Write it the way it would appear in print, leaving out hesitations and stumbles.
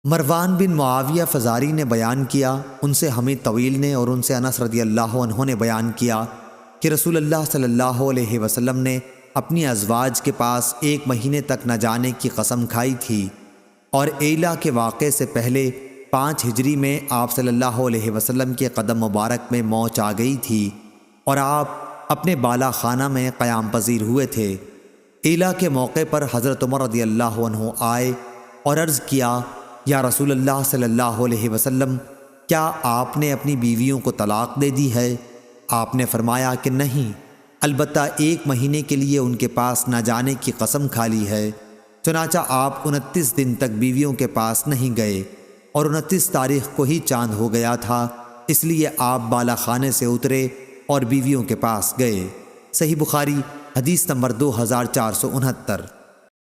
مروان بن معاویہ فزاری نے بیان کیا، ان سے حمید طویل نے اور ان سے انس رضی اللہ عنہ نے بیان کیا کہ رسول اللہ صلی اللہ علیہ وسلم نے اپنی ازواج کے پاس 1 مہینے تک نہ جانے کی قسم کھائی تھی، اور ایلا کے واقعے سے پہلے 5 ہجری میں آپ صلی اللہ علیہ وسلم کے قدم مبارک میں موچ آ گئی تھی اور آپ اپنے بالا خانہ میں قیام پذیر ہوئے تھے۔ ایلا کے موقع پر حضرت عمر رضی اللہ عنہ آئے اور عرض کیا، یا رسول اللہ صلی اللہ علیہ وسلم، کیا آپ نے اپنی بیویوں کو طلاق دے دی ہے؟ آپ نے فرمایا کہ نہیں، البتہ 1 مہینے کے لیے ان کے پاس نہ جانے کی قسم کھا لی ہے۔ چنانچہ آپ 29 دن تک بیویوں کے پاس نہیں گئے، اور 29 تاریخ کو ہی چاند ہو گیا تھا، اس لیے آپ بالا خانے سے اترے اور بیویوں کے پاس گئے۔ صحیح بخاری حدیث نمبر 2469۔